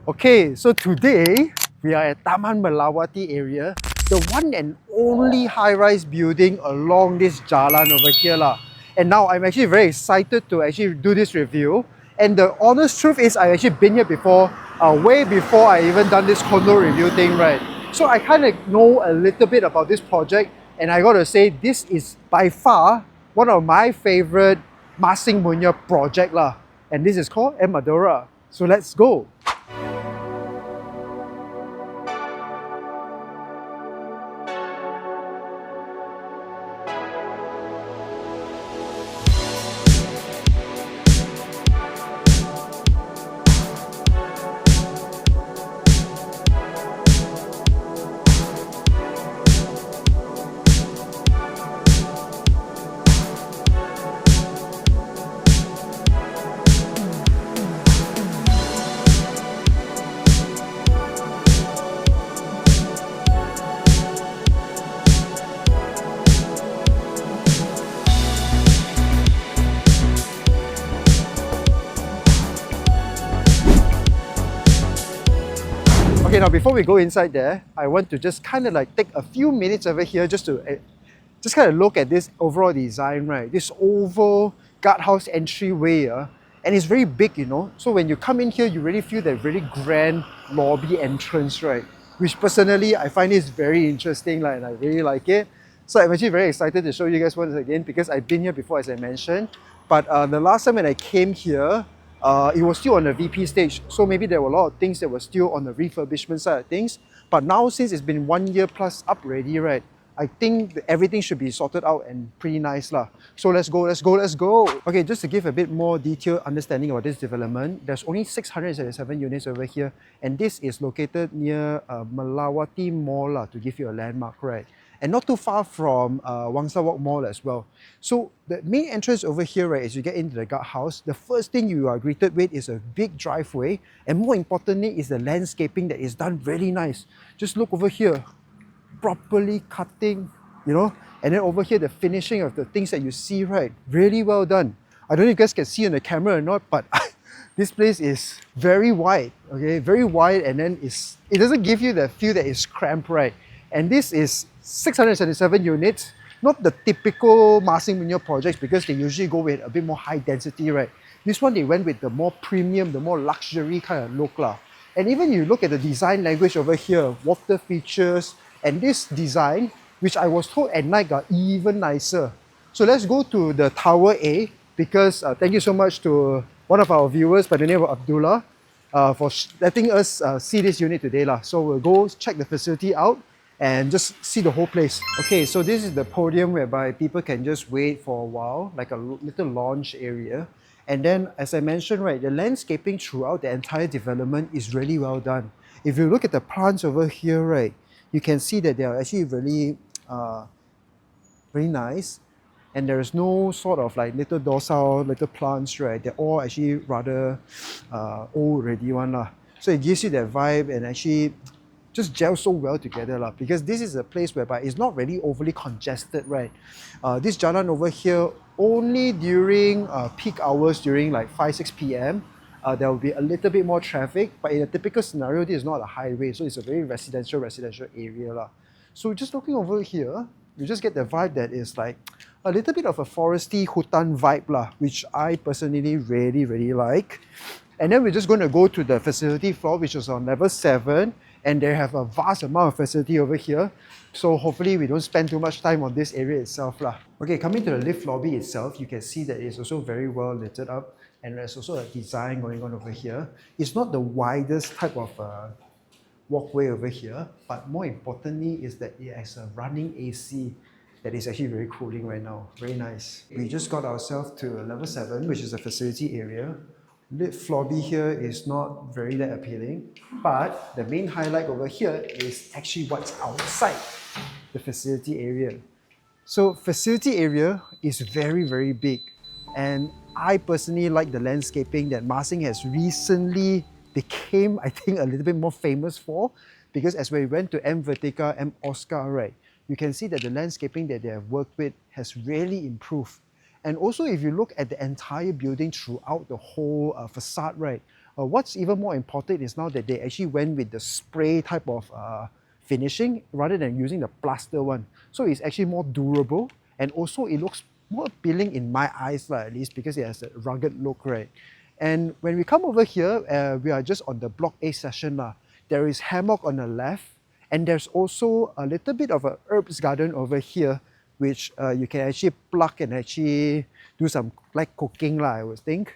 Okay, so today we are at Taman Melawati area, the one and only high-rise building along this jalan over here lah. And now I'm actually very excited to actually do this review. And the honest truth is I've actually been here before, way before I even done this condo review thing, right? So I kind of know a little bit about this project, and I gotta say this is by far one of my favorite Mah Sing project lah. And this is called M Adora. So let's go. Okay, now before we go inside there, I want to just kind of like take a few minutes over here just to just kind of look at this overall design, right? This oval guardhouse entryway, and it's very big, you know. So when you come in here, you really feel that really grand lobby entrance, right? Which personally, I find is very interesting, like, and I really like it. So I'm actually very excited to show you guys once again because I've been here before, as I mentioned. But the last time when I came here, it was still on the VP stage, so maybe there were a lot of things that were still on the refurbishment side of things. But now, since it's been 1 year plus up already, right, I think everything should be sorted out and pretty nice lah. So let's go. Okay, just to give a bit more detailed understanding about this development, there's only 677 units over here, and this is located near Melawati Mall lah, to give you a landmark, right? And not too far from Wangsa Mall as well. So the main entrance over here, right, as you get into the guardhouse, the first thing you are greeted with is a big driveway, and more importantly is the landscaping that is done really nice. Just look over here, properly cutting, you know, and then over here the finishing of the things that you see, right, really well done. I don't know if you guys can see on the camera or not, but this place is very wide, okay, very wide, and then it doesn't give you the feel that it's cramped, right? And this is 677 units, not the typical Mah Sing projects because they usually go with a bit more high density, right? This one they went with the more premium, the more luxury kind of look lah. And even you look at the design language over here, water features, and this design, which I was told at night got even nicer. So let's go to the Tower A because thank you so much to one of our viewers by the name of Abdullah for letting us see this unit today lah. So we'll go check the facility out and just see the whole place. Okay, so this is the podium whereby people can just wait for a while, like a little lounge area. And then, as I mentioned, right, the landscaping throughout the entire development is really well done. If you look at the plants over here, right, you can see that they are actually really very nice. And there is no sort of like little docile, little plants, right? They're all actually rather old already one lah. So it gives you that vibe and actually just gel so well together lah, because this is a place whereby it's not really overly congested, right? This jalan over here, only during peak hours during like 5-6 p.m. There will be a little bit more traffic, but in a typical scenario, this is not a highway, so it's a very residential area lah. So just looking over here, you just get the vibe that is like a little bit of a foresty hutan vibe lah, which I personally really like. And then we're just going to go to the facility floor, which is on level 7. And they have a vast amount of facility over here. So hopefully we don't spend too much time on this area itself lah. Okay, coming to the lift lobby itself, you can see that it's also very well lit up. And there's also a design going on over here. It's not the widest type of walkway over here, but more importantly is that it has a running AC that is actually very cooling right now. Very nice. We just got ourselves to level 7, which is a facility area. Lift lobby here is not very that appealing, but the main highlight over here is actually what's outside the facility area. So facility area is very big, and I personally like the landscaping that Mah Sing has recently became, I think, a little bit more famous for, because as we went to M Vertica, M Oscar, right, you can see that the landscaping that they have worked with has really improved. And also, if you look at the entire building throughout the whole facade, right, What's even more important is now that they actually went with the spray type of finishing rather than using the plaster one. So it's actually more durable, and also it looks more appealing in my eyes at least, because it has a rugged look, right? And when we come over here, we are just on the Block A section. There is hammock on the left, and there's also a little bit of a herbs garden over here, which you can actually pluck and actually do some like cooking, I would think.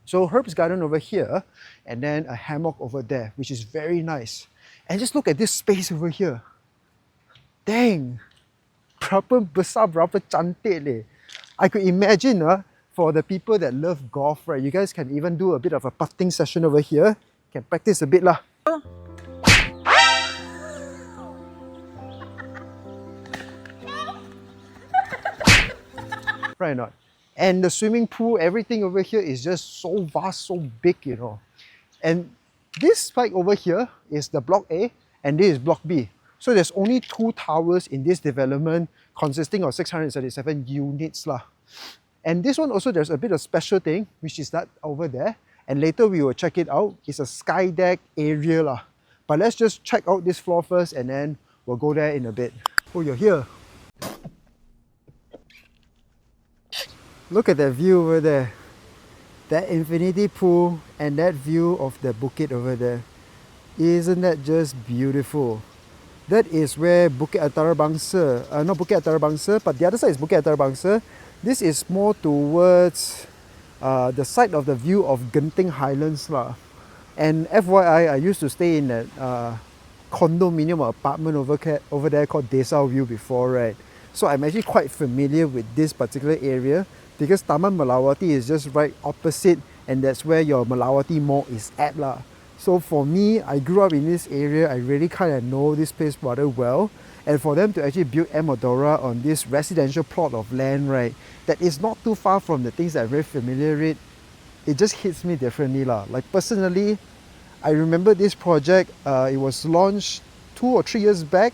So herbs garden over here, and then a hammock over there, which is very nice. And just look at this space over here. Dang! Berapa besar, berapa cantik leh. I could imagine for the people that love golf, right, you guys can even do a bit of a putting session over here. Can practice a bit lah. Right or not? And the swimming pool, everything over here is just so vast, so big, you know. And this spike over here is the Block A, and this is Block B. So there's only 2 towers in this development consisting of 637 units lah. And this one also, there's a bit of special thing, which is that over there. And later we will check it out. It's a sky deck area lah. But let's just check out this floor first, and then we'll go there in a bit. Oh, you're here. Look at that view over there. That infinity pool and that view of the bukit over there. Isn't that just beautiful? That is where Bukit Antarabangsa, not Bukit Antarabangsa, but the other side is Bukit Antarabangsa. This is more towards the side of the view of Genting Highlands lah. And FYI, I used to stay in that condominium or apartment over there called Desa View before, right? So I'm actually quite familiar with this particular area, because Taman Melawati is just right opposite, and that's where your Melawati Mall is at lah. So for me, I grew up in this area, I really kind of know this place rather well. And for them to actually build M Adora on this residential plot of land, right, that is not too far from the things that I'm very familiar with, it just hits me differently lah. Like personally, I remember this project, it was launched 2 or 3 years back,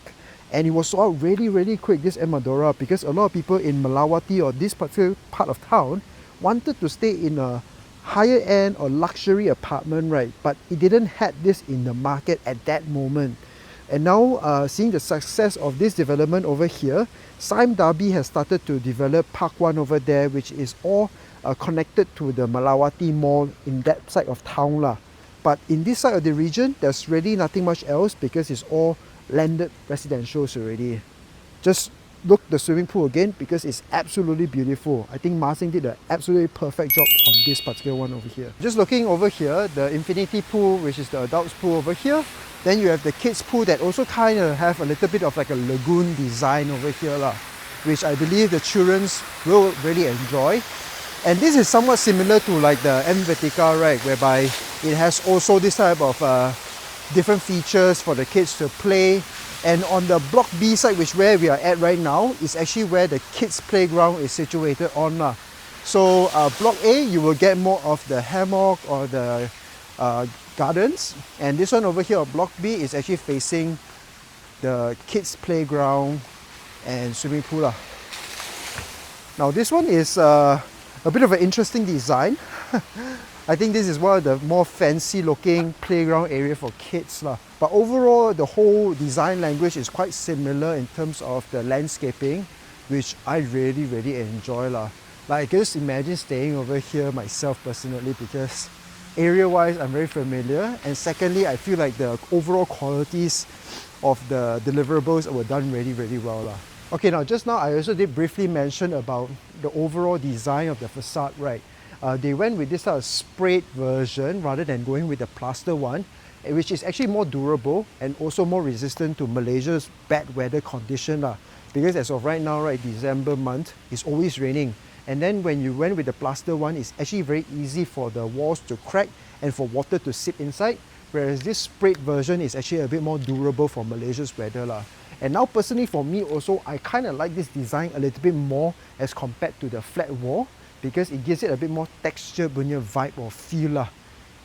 and it was sold out really quick, this M Adora, because a lot of people in Melawati or this particular part of town wanted to stay in a higher end or luxury apartment, right? But it didn't have this in the market at that moment. And now, seeing the success of this development over here, Sime Darby has started to develop Park 1 over there, which is all connected to the Melawati Mall in that side of town lah. But in this side of the region, there's really nothing much else, because it's all landed residentials already. Just look the swimming pool again, because it's absolutely beautiful. I think Mah Sing did an absolutely perfect job on this particular one over here. Just looking over here, the infinity pool, which is the adults pool over here. Then you have the kids pool that also kind of have a little bit of like a lagoon design over here lah, which I believe the childrens will really enjoy. And this is somewhat similar to like the M Vertica, right, whereby it has also this type of different features for the kids to play. And on the Block B side, which where we are at right now, is actually where the kids playground is situated on lah. So Block A, you will get more of the hammock or the gardens, and this one over here, Block B, is actually facing the kids playground and swimming pool lah. Now this one is a bit of an interesting design. I think this is one of the more fancy looking playground area for kids lah. But overall, the whole design language is quite similar in terms of the landscaping, which I really enjoy lah. Like I can just imagine staying over here myself personally, because area-wise I'm very familiar, and secondly, I feel like the overall qualities of the deliverables were done really well lah. Okay, now just now I also did briefly mention about the overall design of the facade, right? They went with this sort of sprayed version rather than going with the plaster one, which is actually more durable and also more resistant to Malaysia's bad weather condition lah. Because as of right now, right, December month, it's always raining. And then when you went with the plaster one, it's actually very easy for the walls to crack and for water to seep inside. Whereas this sprayed version is actually a bit more durable for Malaysia's weather lah. And now personally for me also, I kind of like this design a little bit more as compared to the flat wall, because it gives it a bit more texture punya vibe or feel lah.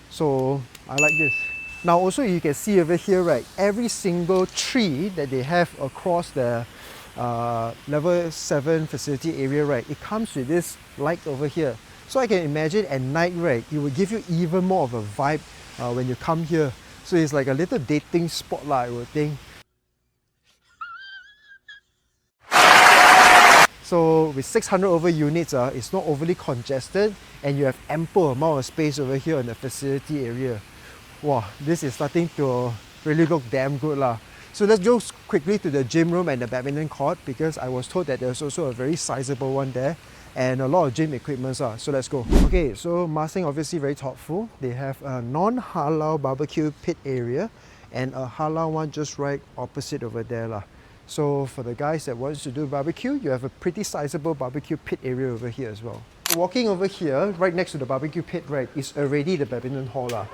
So I like this. Now also you can see over here, right, every single tree that they have across the level 7 facility area, right, it comes with this light over here. So I can imagine at night, right, it will give you even more of a vibe when you come here. So it's like a little dating spot lah, I would think. So with 600 over units, it's not overly congested and you have ample amount of space over here in the facility area. Wow, this is starting to really look damn good lah. So let's go quickly to the gym room and the badminton court because I was told that there's also a very sizable one there and a lot of gym equipment. So let's go. Okay, so Mah Sing obviously very thoughtful. They have a non-halal barbecue pit area and a halal one just right opposite over there lah. So for the guys that wants to do barbecue, you have a pretty sizable barbecue pit area over here as well. Walking over here, right next to the barbecue pit, right, is already the badminton hall lah.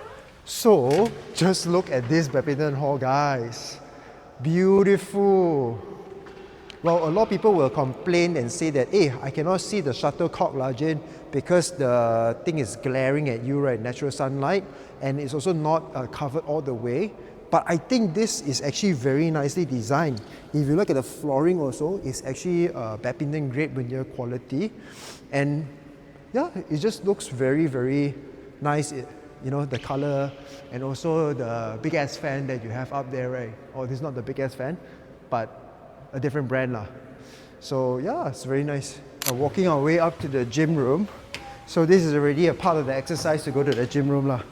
So just look at this badminton hall, guys. Beautiful. Well, a lot of people will complain and say that, hey, I cannot see the shuttlecock lah, Jane, because the thing is glaring at you, right, natural sunlight, and it's also not covered all the way. But I think this is actually very nicely designed. If you look at the flooring also, it's actually badminton grade veneer quality. And yeah, it just looks very, very nice. You know, the color and also the big ass fan that you have up there, right? Oh, this is not the big ass fan, but a different brand lah. So yeah, it's very nice. Walking our way up to the gym room. So this is already a part of the exercise to go to the gym room lah.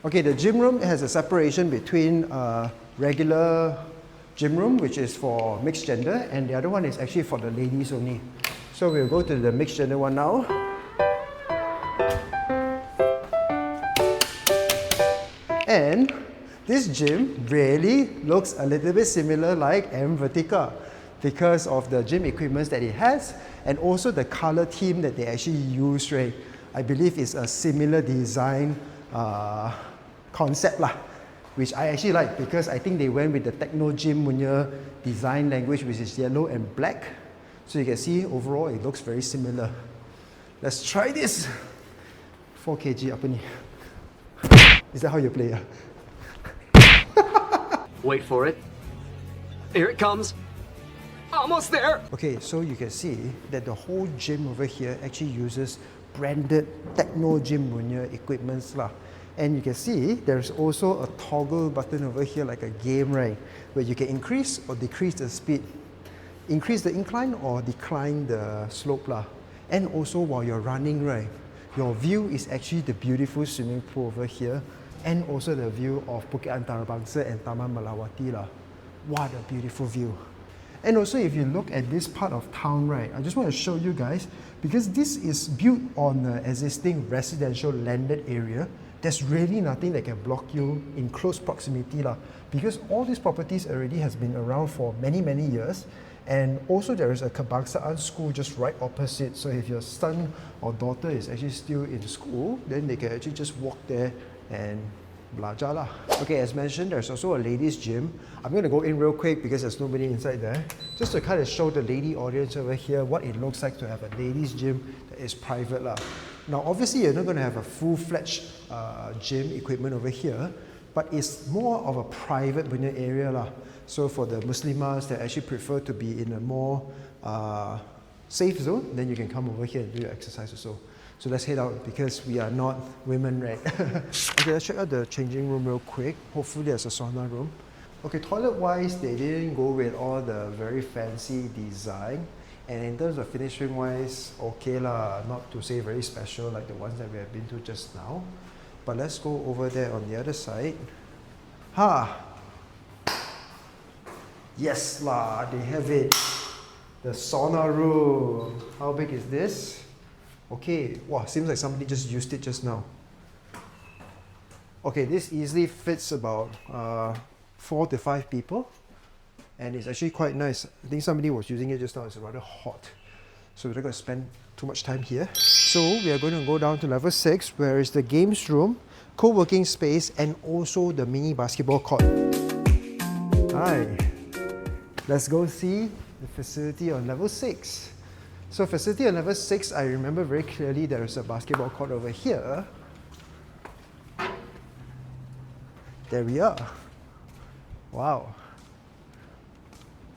Okay, the gym room has a separation between regular gym room, which is for mixed gender, and the other one is actually for the ladies only. So we'll go to the mixed gender one now. And this gym really looks a little bit similar like M Vertica because of the gym equipment that it has and also the color theme that they actually use, right? I believe it's a similar design concept lah, which I actually like because I think they went with the techno gym veneer design language, which is yellow and black. So you can see overall it looks very similar. Let's try this. 4 kg apa ni? Is that how you play? Wait for it. Here it comes. Almost there. Okay, so you can see that the whole gym over here actually uses branded techno gym veneer equipments lah. And you can see there's also a toggle button over here like a game, right? Where you can increase or decrease the speed, increase the incline or decline the slope lah. And also while you're running, right, your view is actually the beautiful swimming pool over here and also the view of Bukit Antarabangsa and Taman Melawati lah. What a beautiful view. And also if you look at this part of town, right, I just want to show you guys because this is built on an existing residential landed area. There's really nothing that can block you in close proximity lah, because all these properties already has been around for many years, and also there is a Kebangsaan school just right opposite, so if your son or daughter is actually still in school, then they can actually just walk there and belajar lah. Okay, as mentioned, there's also a ladies gym. I'm going to go in real quick because there's nobody inside there, just to kind of show the lady audience over here what it looks like to have a ladies gym that is private lah. Now obviously you're not going to have a full-fledged gym equipment over here, but it's more of a private veneer area lah. So for the Muslimas that actually prefer to be in a more safe zone, then you can come over here and do your exercise also. So let's head out because we are not women, right? Okay, let's check out the changing room real quick. Hopefully there's a sauna room. Okay, toilet-wise, they didn't go with all the very fancy design. And in terms of finishing-wise, okay lah, not to say very special like the ones that we have been to just now. But let's go over there on the other side. Ha! Yes lah, they have it. The sauna room. How big is this? Okay, wow, seems like somebody just used it just now. Okay, this easily fits about 4 to 5 people. And it's actually quite nice. I think somebody was using it just now. It's rather hot. So we're not going to spend too much time here. So we are going to go down to level 6, where is the games room, co-working space, and also the mini basketball court. Hi. Let's go see the facility on level 6. So facility on level 6, I remember very clearly there is a basketball court over here. There we are. Wow.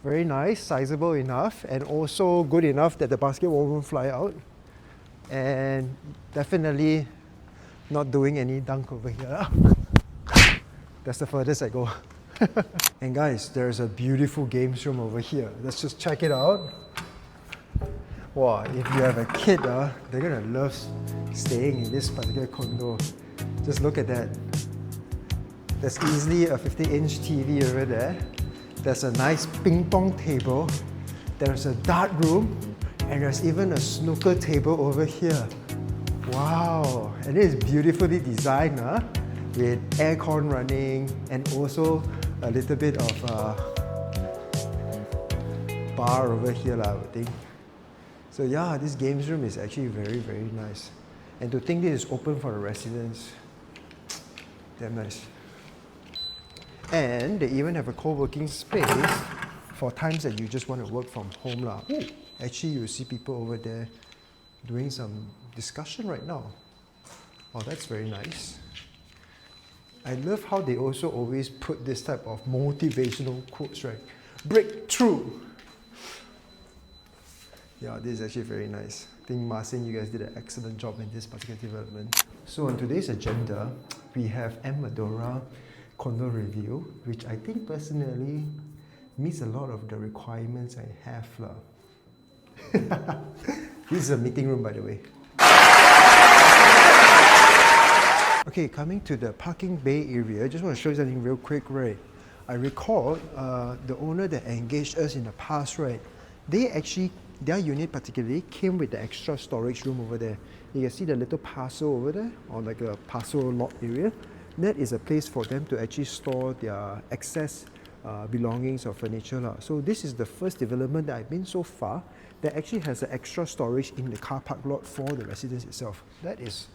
Very nice, sizable enough, and also good enough that the basket won't fly out. And definitely not doing any dunk over here. That's the furthest I go. And guys, there's a beautiful games room over here. Let's just check it out. Wow, if you have a kid, they're gonna love staying in this particular condo. Just look at that. There's easily a 50-inch TV over there. There's a nice ping pong table. There's a dart room. And there's even a snooker table over here. Wow, and it is beautifully designed with aircon running and also a little bit of bar over here, I would think. So yeah, this games room is actually very, very nice. And to think this is open for the residents, damn nice. And they even have a co-working space for times that you just want to work from home. Ooh, actually, you see people over there doing some discussion right now. Oh, that's very nice. I love how they also always put this type of motivational quotes, right? Breakthrough. Yeah, this is actually very nice. I think Mah Sing, you guys did an excellent job in this particular development. So on today's agenda, we have M Adora condo review, which I think personally meets a lot of the requirements I have. This is a meeting room, by the way. Okay, coming to the parking bay area, I just want to show you something real quick, right? I recall the owner that engaged us in the past, right? Their unit particularly came with the extra storage room over there. You can see the little parcel over there, or like a parcel lot area. That is a place for them to actually store their excess belongings or furniture. So this is the first development that I've been so far that actually has an extra storage in the car park lot for the residence itself. That is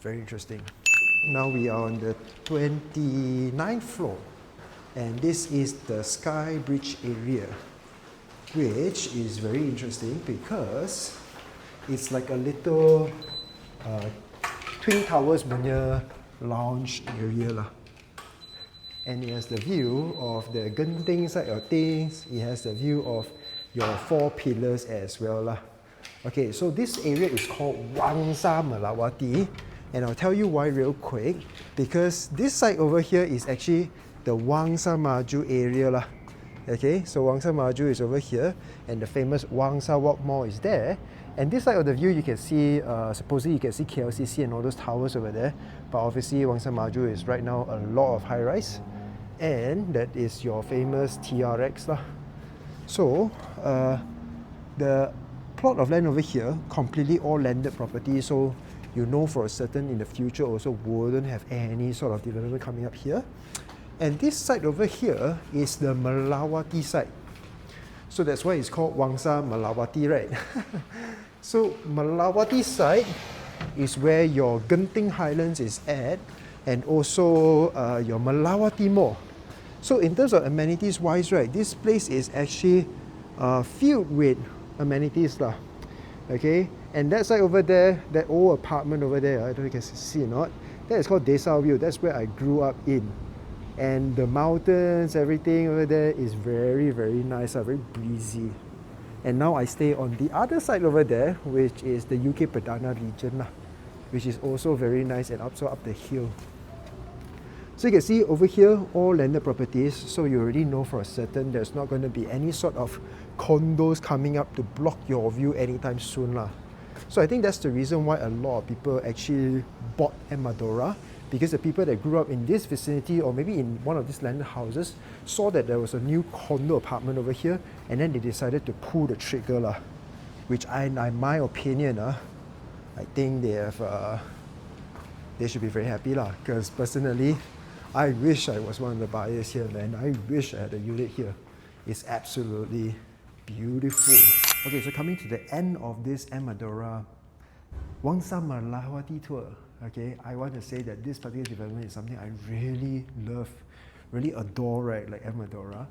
very interesting. Now we are on the 29th floor, and this is the Sky Bridge area, which is very interesting because it's like a little Twin Towers punya lounge area. And it has the view of the Genting side of things. It has the view of your 4 pillars as well. Okay, so this area is called Wangsa Melawati. And I'll tell you why real quick. Because this side over here is actually the Wangsa Maju area. Okay, so Wangsa Maju is over here. And the famous Wangsa Walk Mall is there. And this side of the view, you can see, supposedly you can see KLCC and all those towers over there. But obviously, Wangsa Maju is right now a lot of high-rise. And that is your famous TRX. So, the plot of land over here, completely all landed property. So, you know for a certain in the future also wouldn't have any sort of development coming up here. And this side over here is the Melawati side. So that's why it's called Wangsa Melawati, right? So Melawati side is where your Genting Highlands is at, and also your Melawati Mall. So in terms of amenities wise, right, this place is actually filled with amenities. Okay, and that side over there, that old apartment over there, I don't know if you can see or not, that is called Desa View. That's where I grew up in. And the mountains, everything over there is very, very nice, very breezy. And now I stay on the other side over there, which is the UK Perdana region, which is also very nice and also up the hill. So you can see over here, all landed properties, so you already know for a certain there's not going to be any sort of condos coming up to block your view anytime soon. So I think that's the reason why a lot of people actually bought M Adora, because the people that grew up in this vicinity or maybe in one of these landed houses saw that there was a new condo apartment over here, and then they decided to pull the trigger, which in my opinion, I think they should be very happy, because personally, I wish I was one of the buyers here, man. I wish I had a unit here. It's absolutely beautiful. Okay, so coming to the end of this M Adora Wangsa Melawati tour, okay, I want to say that this particular development is something I really love, really adore, right, like M Adora.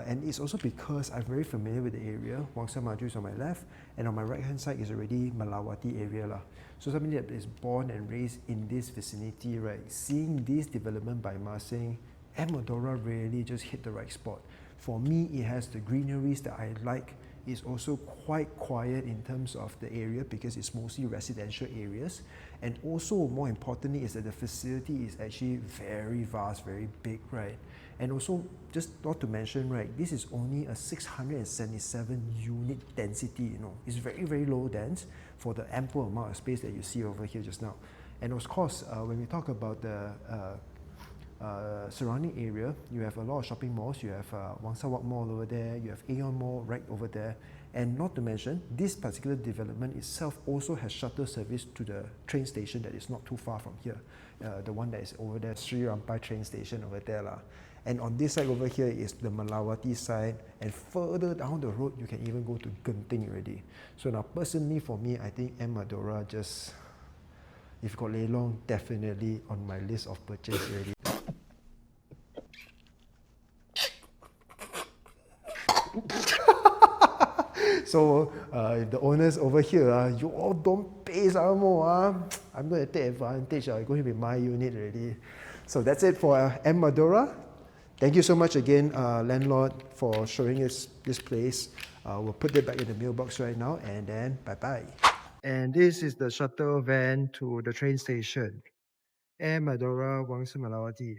And it's also because I'm very familiar with the area. Wangsa Maju is on my left, and on my right hand side is already Melawati area. So somebody that is born and raised in this vicinity, right, seeing this development by Mah Sing, M Adora really just hit the right spot. For me, it has the greeneries that I like. It's also quite quiet in terms of the area because it's mostly residential areas. And also, more importantly, is that the facility is actually very vast, very big, right? And also, just not to mention, right, this is only a 677 unit density, you know. It's very, very low dense for the ample amount of space that you see over here just now. And of course, when we talk about the surrounding area, you have a lot of shopping malls. You have Wangsa Mall over there, you have Aeon Mall right over there, and not to mention, this particular development itself also has shuttle service to the train station that is not too far from here, the one that is over there, Sri Rampai train station over there lah. And on this side over here is the Melawati side, and further down the road you can even go to Genting already. So now personally for me, I think M Adora just, if got Leilong, definitely on my list of purchase already. So if the owners over here, you all don't pay some more, I'm going to take advantage. It's going to be my unit already. So that's it for M Adora. Thank you so much again, landlord, for showing us this place. We'll put it back in the mailbox right now, and then bye-bye. And this is the shuttle van to the train station. M Adora, Wangsa Melawati.